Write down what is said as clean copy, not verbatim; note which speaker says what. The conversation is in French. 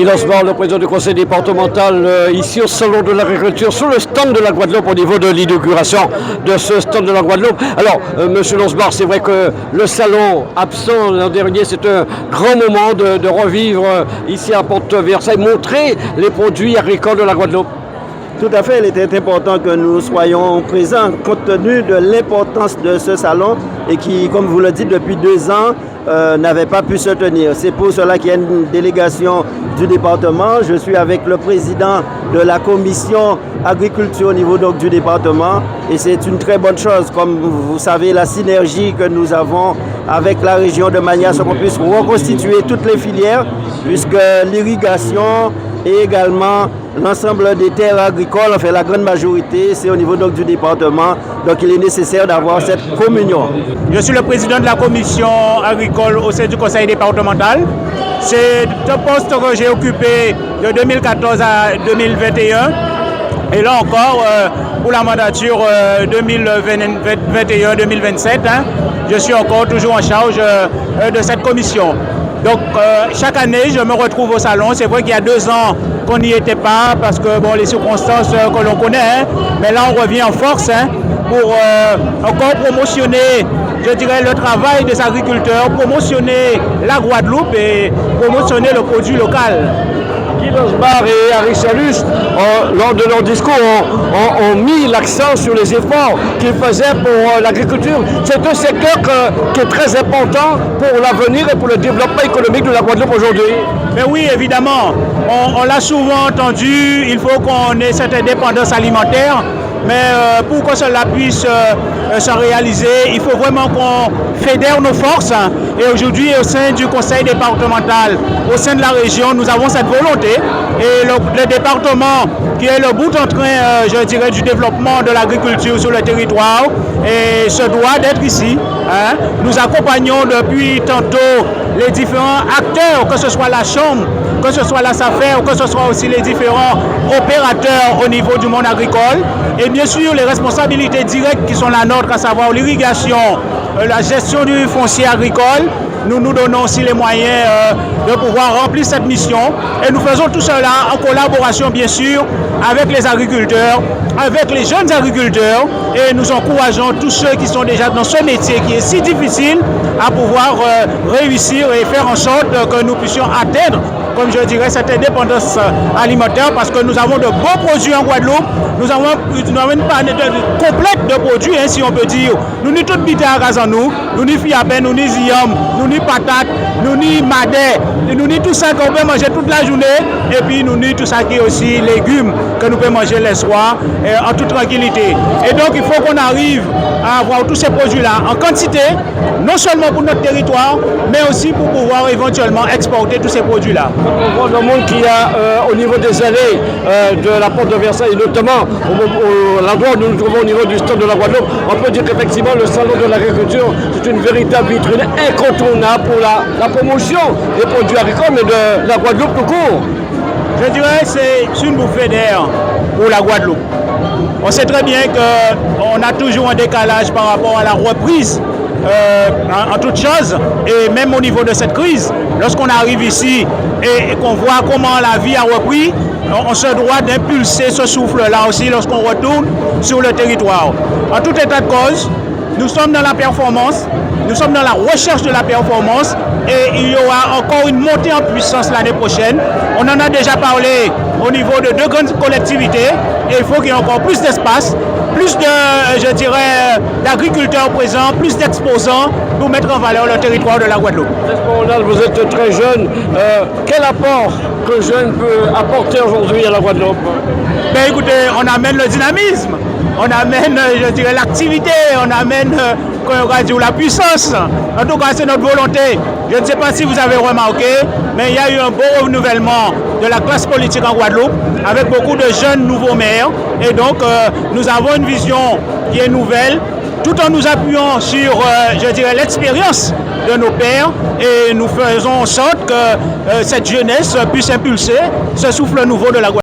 Speaker 1: Guy Losbar, le président du conseil départemental, ici au salon de l'agriculture, sur le stand de la Guadeloupe, au niveau de l'inauguration de ce stand de la Guadeloupe. Alors, monsieur Losbar, c'est vrai que le salon absent l'an dernier, c'est un grand moment de revivre ici à Port-Versailles, montrer les produits agricoles de la Guadeloupe.
Speaker 2: Tout à fait, il était important que nous soyons présents compte tenu de l'importance de ce salon et qui, comme vous le dites, depuis 2 ans, n'avait pas pu se tenir. C'est pour cela qu'il y a une délégation du département. Je suis avec le président de la commission agriculture au niveau donc, du département et c'est une très bonne chose. Comme vous savez, la synergie que nous avons avec la région de manière à ce qu'on puisse reconstituer toutes les filières puisque l'irrigation et également l'ensemble des terres agricoles, enfin la grande majorité, c'est au niveau donc, du département. Donc il est nécessaire d'avoir cette communion.
Speaker 3: Je suis le président de la commission agricole au sein du conseil départemental. C'est un poste que j'ai occupé de 2014 à 2021. Et là encore, pour la mandature 2021-2027, je suis encore toujours en charge de cette commission. Donc chaque année, je me retrouve au salon. C'est vrai qu'il y a 2 ans qu'on n'y était pas parce que bon, les circonstances que l'on connaît, mais là on revient en force pour encore promotionner, je dirais, le travail des agriculteurs, promotionner la Guadeloupe et promotionner le produit local.
Speaker 1: Guy Losbar et Harry Salus, lors de leur discours, ont mis l'accent sur les efforts qu'ils faisaient pour l'agriculture. C'est un secteur qui est très important pour l'avenir et pour le développement économique de la Guadeloupe aujourd'hui.
Speaker 3: Mais oui, évidemment, on l'a souvent entendu, il faut qu'on ait cette indépendance alimentaire. Mais pour que cela puisse se réaliser, il faut vraiment qu'on fédère nos forces. Et aujourd'hui, au sein du conseil départemental, au sein de la région, nous avons cette volonté. Et le département, qui est le bout en train, je dirais, du développement de l'agriculture sur le territoire, et se doit d'être ici. Nous accompagnons depuis tantôt les différents acteurs, que ce soit la Chambre, que ce soit la SAFER, que ce soit aussi les différents opérateurs au niveau du monde agricole. Et bien sûr, les responsabilités directes qui sont la nôtre, à savoir l'irrigation, la gestion du foncier agricole. Nous nous donnons aussi les moyens de pouvoir remplir cette mission. Et nous faisons tout cela en collaboration, bien sûr, avec les agriculteurs, avec les jeunes agriculteurs. Et nous encourageons tous ceux qui sont déjà dans ce métier qui est si difficile à pouvoir réussir et faire en sorte que nous puissions atteindre, comme je dirais, cette indépendance alimentaire parce que nous avons de beaux produits en Guadeloupe. Nous avons une panne complète de produits, si on peut dire. Nous n'y tout bité à gaz en nous n'y fiapen, nous n'y ziam, nous n'y patates, nous n'y madé, nous n'y tout ça qu'on peut manger toute la journée et puis nous n'y tout ça qui est aussi légumes que nous pouvons manger les soirs en toute tranquillité. Et donc il faut qu'on arrive à avoir tous ces produits-là en quantité, non seulement pour notre territoire, mais aussi pour pouvoir éventuellement exporter tous ces produits-là.
Speaker 1: On voit le monde qu'il y a au niveau des allées de la porte de Versailles, notamment l'endroit où nous nous trouvons au niveau du stand de la Guadeloupe, on peut dire qu'effectivement le salon de l'agriculture, c'est une véritable vitrine incontournable pour la promotion des produits agricoles, mais de la Guadeloupe tout court.
Speaker 3: Je dirais que c'est une bouffée d'air pour la Guadeloupe. On sait très bien qu'on a toujours un décalage par rapport à la reprise en toute chose, et même au niveau de cette crise, lorsqu'on arrive ici et qu'on voit comment la vie a repris, on se doit d'impulser ce souffle-là aussi lorsqu'on retourne sur le territoire. En tout état de cause, nous sommes dans la performance, nous sommes dans la recherche de la performance et il y aura encore une montée en puissance l'année prochaine. On en a déjà parlé au niveau de 2 grandes collectivités et il faut qu'il y ait encore plus d'espace, plus de, je dirais, d'agriculteurs présents, plus d'exposants pour mettre en valeur le territoire de la Guadeloupe.
Speaker 1: Vous êtes très jeune. Quel apport que jeune peut apporter aujourd'hui à la Guadeloupe?
Speaker 3: Ben écoutez, on amène le dynamisme, on amène, je dirais, l'activité, on amène la puissance. En tout cas, c'est notre volonté. Je ne sais pas si vous avez remarqué, mais il y a eu un beau renouvellement de la classe politique en Guadeloupe avec beaucoup de jeunes nouveaux maires. Et donc, nous avons une vision qui est nouvelle, tout en nous appuyant sur, je dirais, l'expérience de nos pères. Et nous faisons en sorte que cette jeunesse puisse impulser ce souffle nouveau de la Guadeloupe.